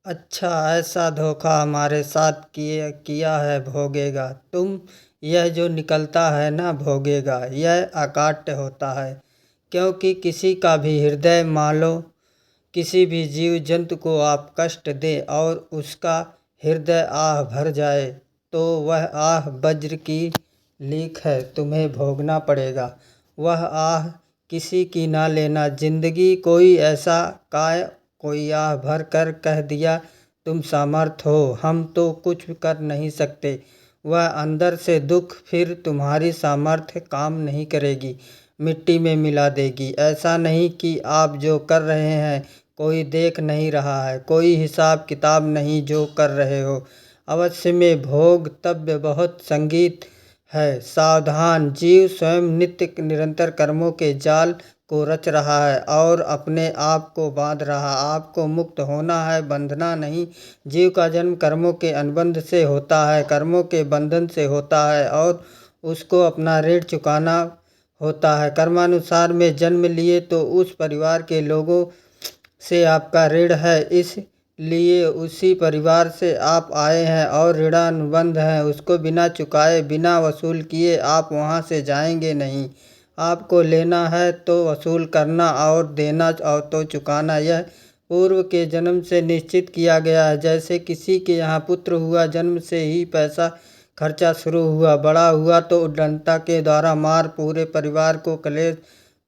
अच्छा, ऐसा धोखा हमारे साथ किए किया है भोगेगा तुम। यह जो निकलता है ना भोगेगा, यह अकाट्य होता है। क्योंकि किसी का भी हृदय मान लो, किसी भी जीव जंतु को आप कष्ट दें और उसका हृदय आह भर जाए, तो वह आह वज्र की लीक है, तुम्हें भोगना पड़ेगा। वह आह किसी की ना लेना। जिंदगी कोई ऐसा काय कोई आह भर कर कह दिया तुम सामर्थ हो, हम तो कुछ कर नहीं सकते। वह अंदर से दुख फिर तुम्हारी सामर्थ्य काम नहीं करेगी, मिट्टी में मिला देगी। ऐसा नहीं कि आप जो कर रहे हैं कोई देख नहीं रहा है, कोई हिसाब किताब नहीं जो कर रहे हो। अवश्य में भोगतव्य बहुत संगीत है। सावधान, जीव स्वयं नित्य निरंतर कर्मों के जाल को रच रहा है और अपने आप को बांध रहा। आपको मुक्त होना है, बंधना नहीं। जीव का जन्म कर्मों के अनुबंध से होता है, कर्मों के बंधन से होता है और उसको अपना ऋण चुकाना होता है। कर्मानुसार में जन्म लिए तो उस परिवार के लोगों से आपका ऋण है, इसलिए उसी परिवार से आप आए हैं और ऋणानुबंध हैं। उसको बिना चुकाए, बिना वसूल किए आप वहाँ से जाएंगे नहीं। आपको लेना है तो वसूल करना और देना और तो चुकाना, यह पूर्व के जन्म से निश्चित किया गया है। जैसे किसी के यहाँ पुत्र हुआ, जन्म से ही पैसा खर्चा शुरू हुआ, बड़ा हुआ तो उद्दंडता के द्वारा मार पूरे परिवार को कलेश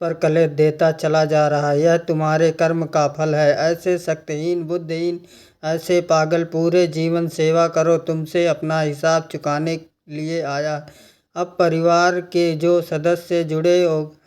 पर कलेश देता चला जा रहा है। यह तुम्हारे कर्म का फल है। ऐसे शक्तिहीन, बुद्धिहीन, ऐसे पागल पूरे जीवन सेवा करो, तुमसे अपना हिसाब चुकाने लिए आया। अब परिवार के जो सदस्य जुड़े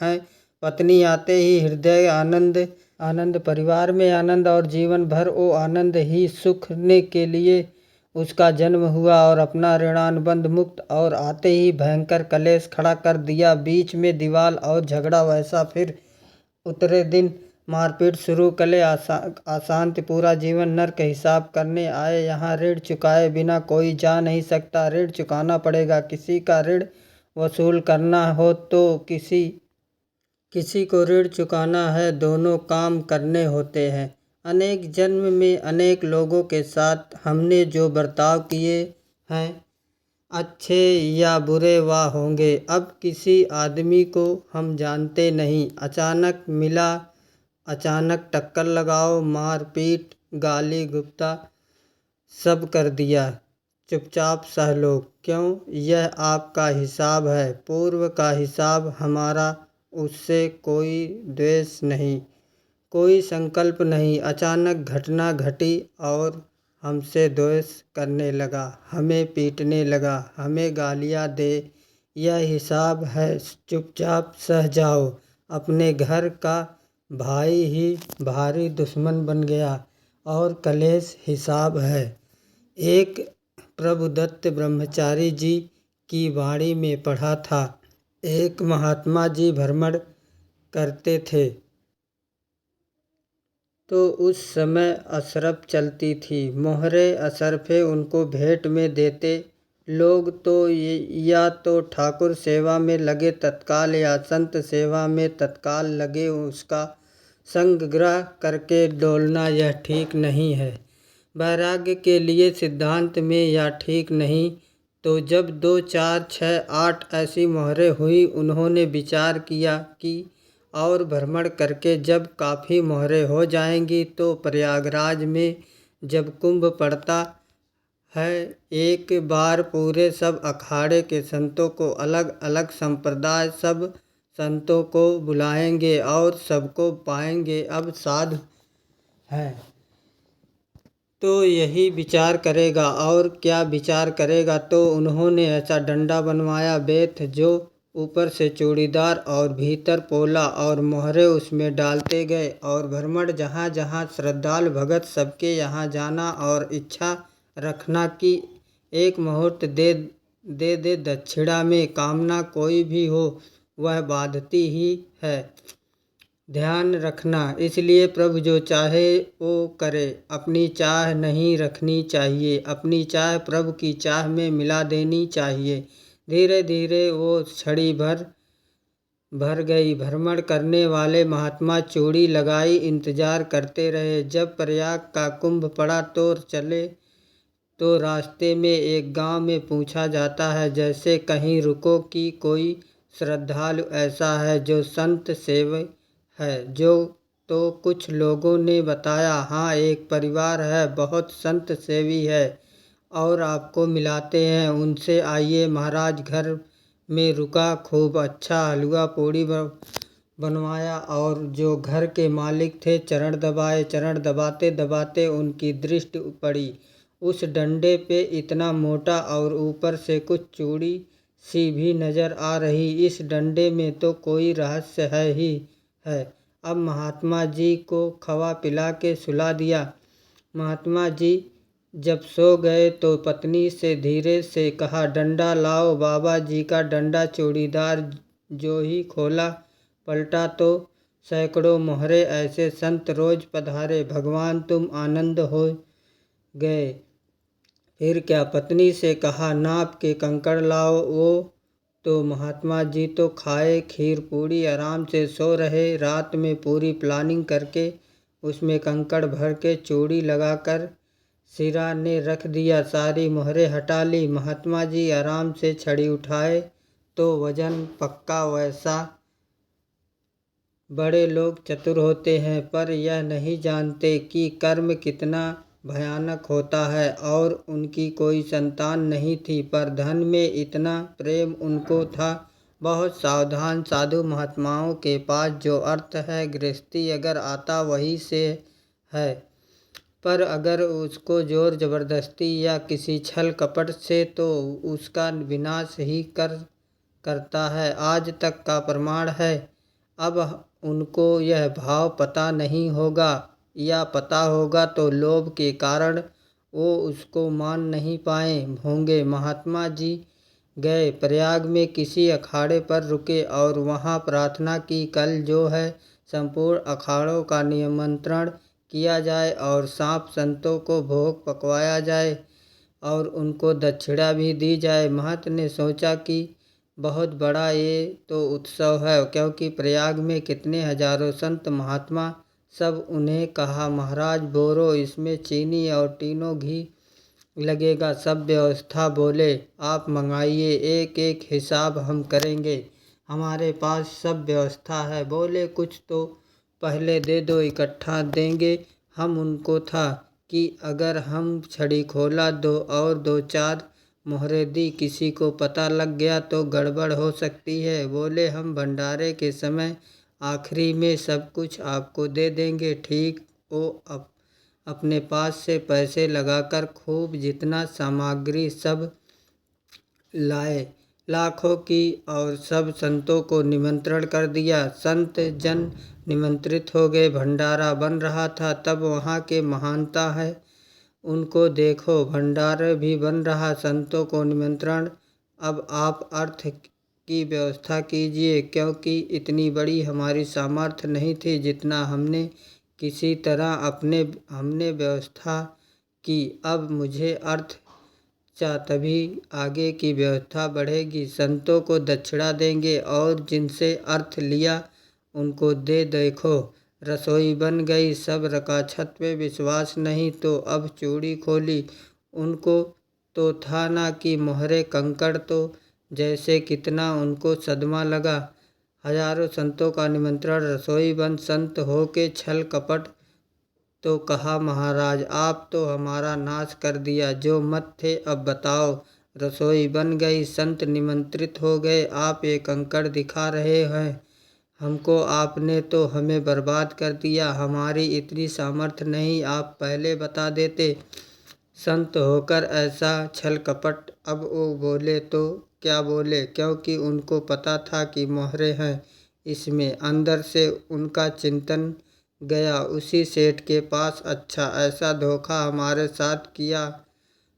हैं, पत्नी आते ही हृदय आनंद आनंद, परिवार में आनंद और जीवन भर वो आनंद ही सुखने के लिए उसका जन्म हुआ और अपना ऋणानुबंध मुक्त। और आते ही भयंकर कलेश खड़ा कर दिया, बीच में दीवार और झगड़ा। वैसा फिर उतरे दिन मारपीट शुरू कले। अशांति, पूरा जीवन नर्क। हिसाब करने आए यहाँ, ऋण चुकाए बिना कोई जा नहीं सकता। ऋण चुकाना पड़ेगा। किसी का ऋण वसूल करना हो तो किसी को ऋण चुकाना है, दोनों काम करने होते हैं। अनेक जन्म में अनेक लोगों के साथ हमने जो बर्ताव किए हैं, अच्छे या बुरे वह होंगे। अब किसी आदमी को हम जानते नहीं, अचानक मिला, अचानक टक्कर लगाओ, मार पीट, गाली गुप्ता सब कर दिया। चुपचाप सह लो। क्यों? यह आपका हिसाब है, पूर्व का हिसाब हमारा। उससे कोई द्वेष नहीं, कोई संकल्प नहीं। अचानक घटना घटी और हमसे द्वेष करने लगा, हमें पीटने लगा, हमें गालियाँ दे। यह हिसाब है, चुपचाप सह जाओ। अपने घर का भाई ही भारी दुश्मन बन गया और कलेश हिसाब है। एक प्रभुदत्त ब्रह्मचारी जी की वाणी में पढ़ा था। एक महात्मा जी भ्रमण करते थे तो उस समय अशरफ चलती थी। मोहरे अशरफे उनको भेंट में देते। लोग तो या तो ठाकुर सेवा में लगे तत्काल या संत सेवा में तत्काल लगे। उसका संग ग्रह करके डोलना यह ठीक नहीं है। वैराग्य के लिए सिद्धांत में यह ठीक नहीं। तो जब 2 4 6 8 ऐसी मोहरें हुई, उन्होंने विचार किया कि और भ्रमण करके जब काफ़ी मोहरें हो जाएंगी तो प्रयागराज में जब कुंभ पड़ता है, एक बार पूरे सब अखाड़े के संतों को, अलग अलग संप्रदाय सब संतों को बुलाएंगे और सबको पाएंगे। अब साधु है तो यही विचार करेगा और क्या विचार करेगा। तो उन्होंने ऐसा डंडा बनवाया, बेथ, जो ऊपर से चूड़ीदार और भीतर पोला, और मोहरे उसमें डालते गए। और भ्रमण जहाँ जहाँ श्रद्धालु भगत, सबके यहाँ जाना और इच्छा रखना कि एक मुहूर्त दे दे दक्षिणा में। कामना कोई भी हो वह बाधती ही है, ध्यान रखना। इसलिए प्रभु जो चाहे वो करे, अपनी चाह नहीं रखनी चाहिए। अपनी चाह प्रभु की चाह में मिला देनी चाहिए। धीरे धीरे वो छड़ी भर भर गई। भ्रमण करने वाले महात्मा चूड़ी लगाई इंतजार करते रहे। जब प्रयाग का कुंभ पड़ा तो चले तो रास्ते में एक गांव में पूछा जाता है जैसे कहीं रुको कि कोई श्रद्धालु ऐसा है जो संत सेवक है। जो तो कुछ लोगों ने बताया, हाँ एक परिवार है, बहुत संत सेवी है और आपको मिलाते हैं उनसे, आइए। महाराज घर में रुका, खूब अच्छा हलवा पूड़ी बनवाया और जो घर के मालिक थे चरण दबाए। चरण दबाते दबाते उनकी दृष्टि पड़ी उस डंडे पे, इतना मोटा और ऊपर से कुछ चूड़ी सी भी नजर आ रही। इस डंडे में तो कोई रहस्य है ही है। अब महात्मा जी को खवा पिला के सुला दिया। महात्मा जी जब सो गए तो पत्नी से धीरे से कहा, डंडा लाओ। बाबा जी का डंडा चूड़ीदार जो ही खोला पलटा तो सैकड़ों मोहरे, ऐसे संत रोज पधारे, भगवान तुम आनंद हो गए। फिर क्या? पत्नी से कहा, नाप के कंकड़ लाओ। वो तो महात्मा जी तो खाए खीर पूड़ी, आराम से सो रहे। रात में पूरी प्लानिंग करके उसमें कंकड़ भर के चूड़ी लगाकर सिरा ने रख दिया। सारी मोहरे हटा ली। महात्मा जी आराम से छड़ी उठाए तो वजन पक्का। वैसा बड़े लोग चतुर होते हैं पर यह नहीं जानते कि कर्म कितना भयानक होता है। और उनकी कोई संतान नहीं थी पर धन में इतना प्रेम उनको था। बहुत सावधान साधु महात्माओं के पास जो अर्थ है गृहस्थी अगर आता वही से है, पर अगर उसको जोर जबरदस्ती या किसी छल कपट से तो उसका विनाश ही करता है। आज तक का प्रमाण है। अब उनको यह भाव पता नहीं होगा, या पता होगा तो लोभ के कारण वो उसको मान नहीं पाए होंगे। महात्मा जी गए प्रयाग में, किसी अखाड़े पर रुके और वहाँ प्रार्थना की, कल जो है संपूर्ण अखाड़ों का निमंत्रण किया जाए और सांप संतों को भोग पकवाया जाए और उनको दक्षिणा भी दी जाए। महंत ने सोचा कि बहुत बड़ा ये तो उत्सव है, क्योंकि प्रयाग में कितने हजारों संत महात्मा। सब उन्हें कहा, महाराज बोरो, इसमें चीनी और तीनों घी लगेगा, सब व्यवस्था। बोले, आप मंगाइए, एक एक हिसाब हम करेंगे, हमारे पास सब व्यवस्था है। बोले, कुछ तो पहले दे दो, इकट्ठा देंगे हम। उनको था कि अगर हम छड़ी खोला और दो चार मोहरे दी, किसी को पता लग गया तो गड़बड़ हो सकती है। बोले, हम भंडारे के समय आखिरी में सब कुछ आपको दे देंगे। ठीक। वो अपने पास से पैसे लगाकर खूब जितना सामग्री सब लाए, लाखों की, और सब संतों को निमंत्रण कर दिया। संत जन निमंत्रित हो गए। भंडारा बन रहा था तब वहाँ के महानता है उनको देखो, भंडारा भी बन रहा, संतों को निमंत्रण। अब आप अर्थ की व्यवस्था कीजिए, क्योंकि इतनी बड़ी हमारी सामर्थ्य नहीं थी जितना हमने किसी तरह हमने व्यवस्था की। अब मुझे अर्थ तभी आगे की व्यवस्था बढ़ेगी। संतों को दक्षिणा देंगे और जिनसे अर्थ लिया उनको दे देखो। रसोई बन गई। सब रकाछत पे विश्वास नहीं तो अब चूड़ी खोली। उनको तो था ना कि मोहरे कंकड़, तो जैसे कितना उनको सदमा लगा। हजारों संतों का निमंत्रण, रसोई बंद, संत हो के छल कपट। तो कहा, महाराज आप तो हमारा नाश कर दिया, जो मत थे अब बताओ। रसोई बन गई, संत निमंत्रित हो गए, आप ये कंकड़ दिखा रहे हैं हमको, आपने तो हमें बर्बाद कर दिया। हमारी इतनी सामर्थ्य नहीं, आप पहले बता देते। संत होकर ऐसा छल कपट। अब वो बोले तो क्या बोले, क्योंकि उनको पता था कि मोहरे हैं इसमें। अंदर से उनका चिंतन गया उसी सेठ के पास, अच्छा ऐसा धोखा हमारे साथ किया,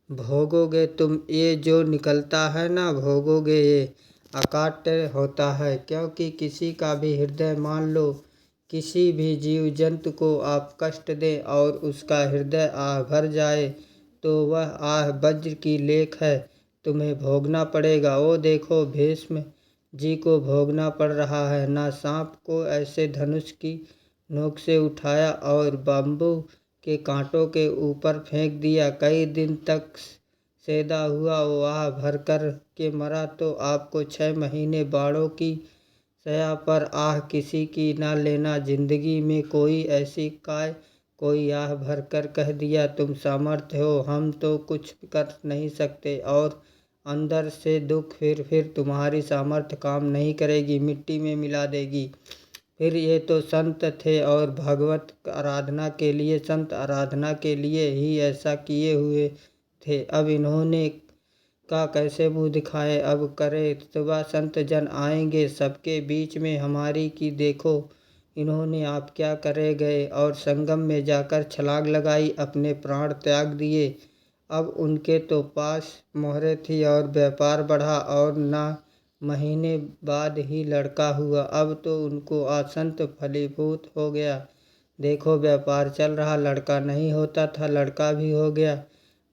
भोगोगे तुम। ये जो निकलता है ना, भोगोगे, ये अकाट्य होता है। क्योंकि किसी का भी हृदय, मान लो किसी भी जीव जंतु को आप कष्ट दें और उसका हृदय आह भर जाए तो वह आह वज्र की लेख है, तुम्हें भोगना पड़ेगा। वो देखो भीष्म जी को भोगना पड़ रहा है। ना सांप को ऐसे धनुष की नोक से उठाया और बाम्बू के कांटों के ऊपर फेंक दिया, कई दिन तक सेदा हुआ, वो आह भर कर के मरा, तो आपको 6 महीने बाड़ों की सया पर आह किसी की ना लेना। जिंदगी में कोई ऐसी काय, कोई आह भर कर कह दिया तुम सामर्थ्य हो, हम तो कुछ कर नहीं सकते, और अंदर से दुख फिर तुम्हारी सामर्थ्य काम नहीं करेगी, मिट्टी में मिला देगी। फिर ये तो संत थे और भगवत आराधना के लिए, संत आराधना के लिए ही ऐसा किए हुए थे। अब इन्होंने का कैसे मुंह दिखाए, अब करे सुबह संत जन आएंगे सबके बीच में हमारी की देखो इन्होंने आप क्या करे गए, और संगम में जाकर छलांग लगाई, अपने प्राण त्याग दिए। अब उनके तो पास मोहरे थी और व्यापार बढ़ा, और ना महीने बाद ही लड़का हुआ। अब तो उनको आसंत फलीभूत हो गया, देखो व्यापार चल रहा, लड़का नहीं होता था, लड़का भी हो गया।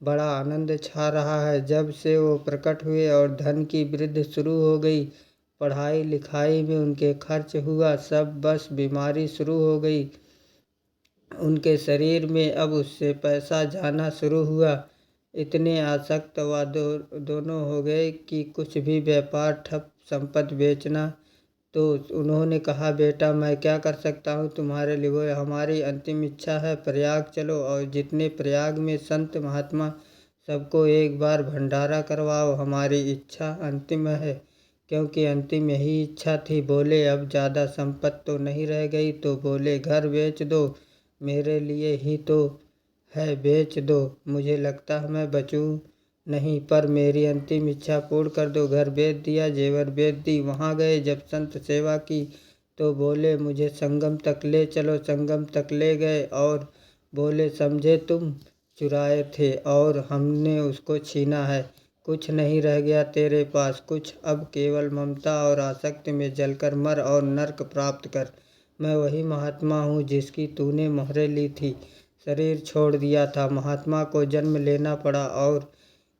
बड़ा आनंद छा रहा है जब से वो प्रकट हुए, और धन की वृद्धि शुरू हो गई, पढ़ाई लिखाई में उनके खर्च हुआ सब, बस बीमारी शुरू हो गई उनके शरीर में, अब उससे पैसा जाना शुरू हुआ। इतने आसक्त व दोनों हो गए कि कुछ भी व्यापार ठप, संपत्ति बेचना। तो उन्होंने कहा बेटा मैं क्या कर सकता हूँ तुम्हारे लिए, वो हमारी अंतिम इच्छा है, प्रयाग चलो और जितने प्रयाग में संत महात्मा सबको एक बार भंडारा करवाओ, हमारी इच्छा अंतिम है। क्योंकि अंतिम यही इच्छा थी। बोले अब ज़्यादा संपत्ति तो नहीं रह गई, तो बोले घर बेच दो, मेरे लिए ही तो है, बेच दो, मुझे लगता है मैं बचूं नहीं, पर मेरी अंतिम इच्छा पूर्ण कर दो। घर बेच दिया, जेवर बेच दी। वहाँ गए जब संत सेवा की तो बोले मुझे संगम तक ले चलो, संगम तक ले गए और बोले समझे तुम चुराए थे और हमने उसको छीना है, कुछ नहीं रह गया तेरे पास कुछ, अब केवल ममता और आसक्ति में जलकर मर और नरक प्राप्त कर। मैं वही महात्मा हूँ जिसकी तूने मोहरे ली थी, शरीर छोड़ दिया था, महात्मा को जन्म लेना पड़ा और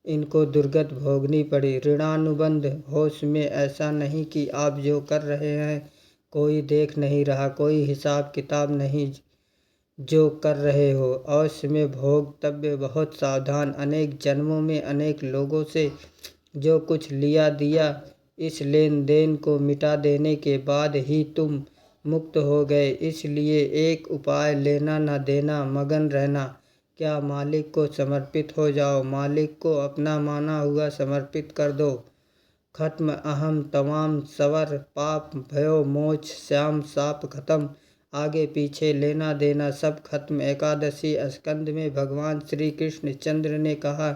इनको दुर्गत भोगनी पड़ी। ऋणानुबंध होश में ऐसा नहीं कि आप जो कर रहे हैं कोई देख नहीं रहा, कोई हिसाब किताब नहीं जो कर रहे हो, अवश्य में भोगतव्य, बहुत सावधान, अनेक जन्मों में अनेक लोगों से जो कुछ लिया दिया, इस लेन देन को मिटा देने के बाद ही तुम मुक्त हो गए। इसलिए एक उपाय, लेना न देना, मगन रहना। क्या मालिक को समर्पित हो जाओ, मालिक को अपना माना हुआ समर्पित कर दो। खत्म अहम तमाम सवर, पाप भयो मोच श्याम साप खत्म, आगे पीछे लेना देना सब खत्म। एकादशी स्कंद में भगवान श्री कृष्ण चंद्र ने कहा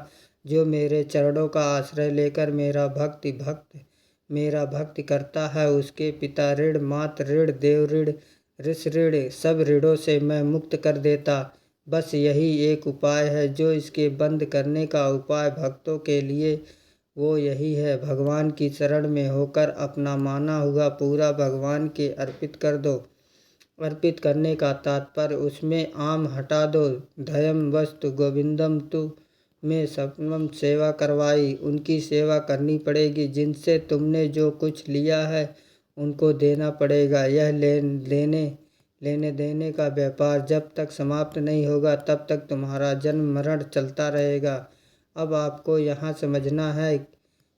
जो मेरे चरणों का आश्रय लेकर मेरा भक्ति करता है, उसके पिता ऋण, मात ऋण, देव ऋण, ऋष ऋण, सब ऋणों से मैं मुक्त कर देता। बस यही एक उपाय है, जो इसके बंद करने का उपाय भक्तों के लिए वो यही है, भगवान की शरण में होकर अपना माना हुआ पूरा भगवान के अर्पित कर दो। अर्पित करने का तात्पर्य उसमें आम हटा दो। धयम वस्तु गोविंदम तु में सपनम सेवा करवाई, उनकी सेवा करनी पड़ेगी, जिनसे तुमने जो कुछ लिया है उनको देना पड़ेगा। यह लेने देने का व्यापार जब तक समाप्त नहीं होगा तब तक तुम्हारा जन्म मरण चलता रहेगा। अब आपको यहाँ समझना है,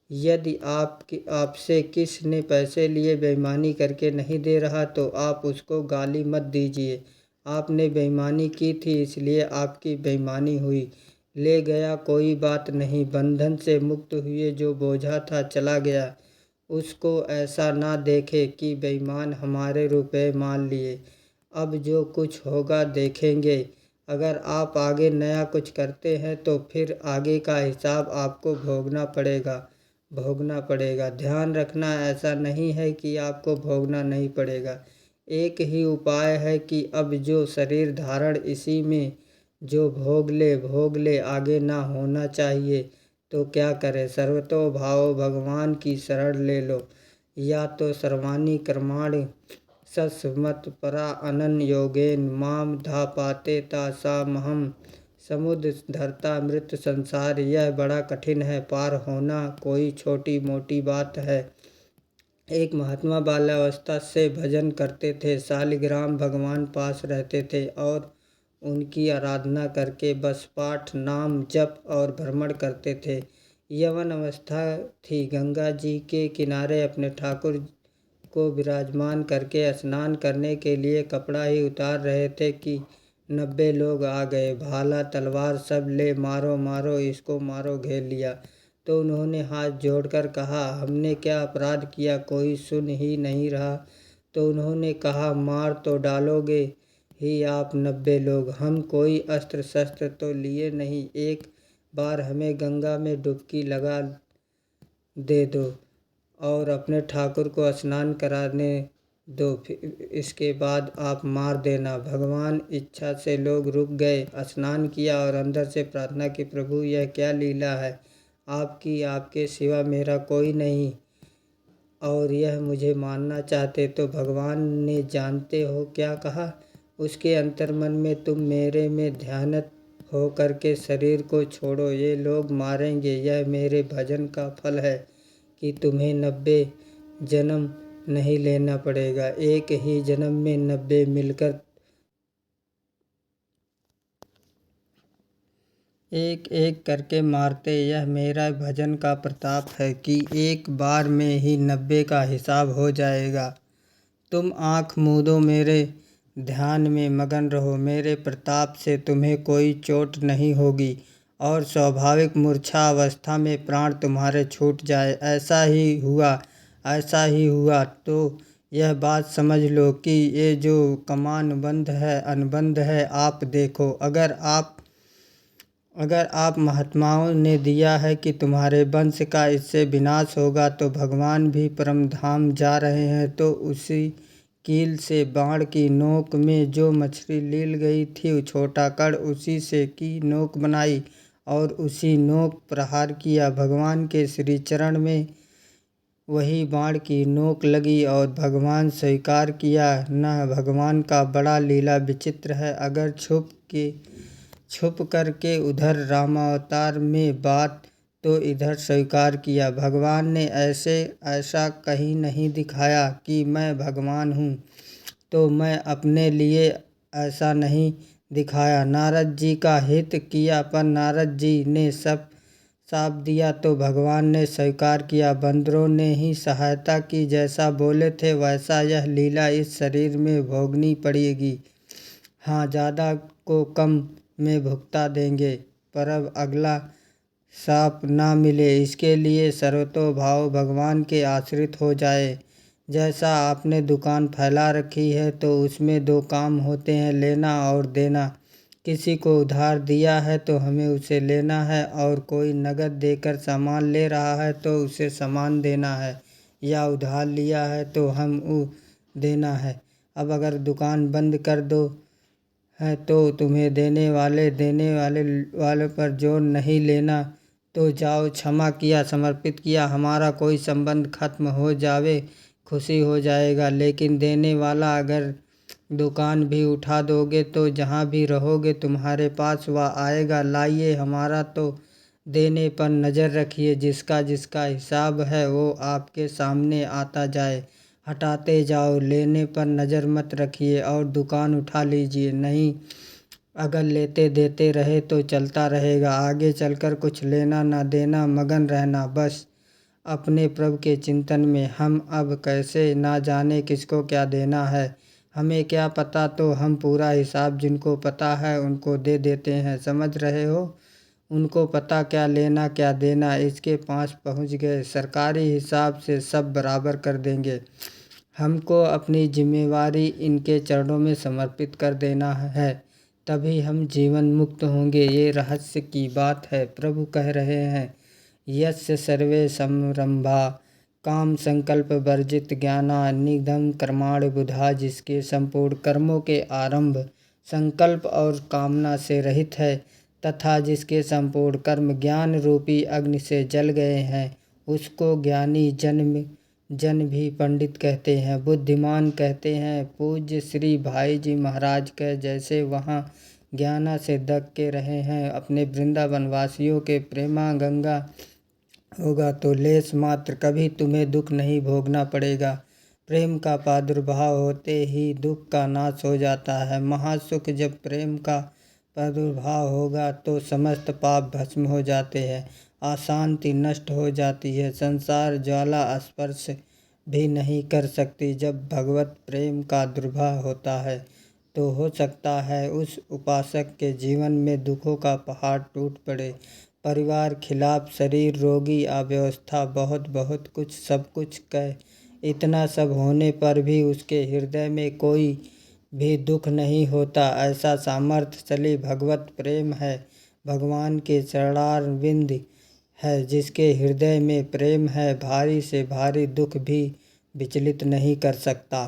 यदि आपसे किस ने पैसे लिए बेईमानी करके नहीं दे रहा तो आप उसको गाली मत दीजिए। आपने बेईमानी की थी इसलिए आपकी बेईमानी हुई, ले गया कोई बात नहीं, बंधन से मुक्त हुए, जो बोझा था चला गया। उसको ऐसा ना देखे कि बेईमान हमारे रुपए मान लिए। अब जो कुछ होगा देखेंगे। अगर आप आगे नया कुछ करते हैं तो फिर आगे का हिसाब आपको भोगना पड़ेगा। ध्यान रखना, ऐसा नहीं है कि आपको भोगना नहीं पड़ेगा। एक ही उपाय है कि अब जो शरीर धारण इसी में जो भोग ले, आगे ना होना चाहिए तो क्या करे, सर्वतो भाव भगवान की शरण ले लो। या तो सर्वाणि कर्माणि सस्मत परा अनन्य योगेन माम धा पाते ता सामहम समुद्र धरता मृत संसार। यह बड़ा कठिन है, पार होना कोई छोटी मोटी बात है। एक महात्मा बाल्यावस्था से भजन करते थे। शालिग्राम भगवान पास रहते थे और उनकी आराधना करके बस पाठ, नाम, जप और भ्रमण करते थे। यौवन अवस्था थी। गंगा जी के किनारे अपने ठाकुर को विराजमान करके स्नान करने के लिए कपड़ा ही उतार रहे थे कि 90 लोग आ गए। भाला तलवार सब ले, मारो मारो इसको मारो, घेर लिया। तो उन्होंने हाथ जोड़कर कहा, हमने क्या अपराध किया? कोई सुन ही नहीं रहा। तो उन्होंने कहा, मार तो डालोगे ही आप 90 लोग। हम कोई अस्त्र शस्त्र तो लिए नहीं। एक बार हमें गंगा में डुबकी लगा दे दो और अपने ठाकुर को स्नान कराने दो, फिर इसके बाद आप मार देना। भगवान इच्छा से लोग रुक गए। स्नान किया और अंदर से प्रार्थना की, प्रभु यह क्या लीला है आपकी? आपके सिवा मेरा कोई नहीं और यह मुझे मानना चाहते तो भगवान ने जानते हो क्या कहा? उसके अंतर्मन में तुम मेरे में ध्यानत हो करके शरीर को छोड़ो। ये लोग मारेंगे, यह मेरे भजन का फल है कि तुम्हें 90 जन्म नहीं लेना पड़ेगा। एक ही जन्म में 90 मिलकर एक एक करके मारते। यह मेरा भजन का प्रताप है कि एक बार में ही 90 का हिसाब हो जाएगा। तुम आँख मूंदो, मेरे ध्यान में मगन रहो। मेरे प्रताप से तुम्हें कोई चोट नहीं होगी और स्वाभाविक मूर्छा अवस्था में प्राण तुम्हारे छूट जाए। ऐसा ही हुआ तो यह बात समझ लो कि ये जो कमान बंद है, अनबंद है। आप देखो, अगर आप महात्माओं ने दिया है कि तुम्हारे वंश का इससे विनाश होगा, तो भगवान भी परम धाम जा रहे हैं तो उसी कील से बाण की नोक में जो मछली लील गई थी, छोटा कण उसी से की नोक बनाई और उसी नोक प्रहार किया। भगवान के श्री चरण में वही बाण की नोक लगी और भगवान स्वीकार किया। न भगवान का बड़ा लीला विचित्र है। अगर छुप करके उधर रामावतार में बात तो इधर स्वीकार किया। भगवान ने ऐसा कहीं नहीं दिखाया कि मैं भगवान हूँ, तो मैं अपने लिए ऐसा नहीं दिखाया। नारद जी का हित किया, पर नारद जी ने सब साप दिया तो भगवान ने स्वीकार किया। बंदरों ने ही सहायता की, जैसा बोले थे वैसा यह लीला इस शरीर में भोगनी पड़ेगी। हाँ, ज़्यादा को कम में भुगता देंगे, पर अब अगला साप ना मिले इसके लिए सर्वतोभाव भगवान के आश्रित हो जाए। जैसा आपने दुकान फैला रखी है तो उसमें 2 काम होते हैं, लेना और देना। किसी को उधार दिया है तो हमें उसे लेना है, और कोई नगद देकर सामान ले रहा है तो उसे सामान देना है, या उधार लिया है तो हम देना है। अब अगर दुकान बंद कर दो है तो तुम्हें देने वाले पर जोर नहीं लेना, तो जाओ, क्षमा किया, समर्पित किया, हमारा कोई संबंध खत्म हो जावे, खुशी हो जाएगा। लेकिन देने वाला अगर दुकान भी उठा दोगे तो जहाँ भी रहोगे तुम्हारे पास वह आएगा। लाइए, हमारा तो देने पर नज़र रखिए, जिसका जिसका हिसाब है वो आपके सामने आता जाए। हटाते जाओ, लेने पर नज़र मत रखिए और दुकान उठा लीजिए। नहीं, अगर लेते देते रहे तो चलता रहेगा। आगे चलकर कुछ लेना ना देना, मगन रहना बस अपने प्रभु के चिंतन में। हम अब कैसे, ना जाने किसको क्या देना है, हमें क्या पता, तो हम पूरा हिसाब जिनको पता है उनको दे देते हैं। समझ रहे हो? उनको पता क्या लेना क्या देना। इसके पास पहुंच गए, सरकारी हिसाब से सब बराबर कर देंगे। हमको अपनी जिम्मेवारी इनके चरणों में समर्पित कर देना है, तभी हम जीवन मुक्त होंगे। ये रहस्य की बात है। प्रभु कह रहे हैं, यस्य सर्वे समारंभा काम संकल्प वर्जित ज्ञाना निधम कर्माणि बुधा। जिसके संपूर्ण कर्मों के आरंभ संकल्प और कामना से रहित है, तथा जिसके संपूर्ण कर्म ज्ञान रूपी अग्नि से जल गए हैं, उसको ज्ञानी जन भी पंडित कहते हैं, बुद्धिमान कहते हैं। पूज्य श्री भाई जी महाराज के जैसे वहाँ ज्ञाना से दग के रहे हैं, अपने वृंदावन वासियों के प्रेमा गंगा होगा तो लेस मात्र कभी तुम्हें दुख नहीं भोगना पड़ेगा। प्रेम का प्रादुर्भाव होते ही दुख का नाश हो जाता है। महासुख जब प्रेम का प्रादुर्भाव होगा तो समस्त पाप भस्म हो जाते हैं, अशांति नष्ट हो जाती है, संसार ज्वाला स्पर्श भी नहीं कर सकती। जब भगवत प्रेम का दुर्भाव होता है तो हो सकता है उस उपासक के जीवन में दुखों का पहाड़ टूट पड़े, परिवार खिलाफ, शरीर रोगी, अव्यवस्था, बहुत बहुत कुछ, सब कुछ कह। इतना सब होने पर भी उसके हृदय में कोई भी दुख नहीं होता। ऐसा सामर्थ्यशाली भगवत प्रेम है, भगवान के चरणारविंद है। जिसके हृदय में प्रेम है, भारी से भारी दुख भी विचलित नहीं कर सकता।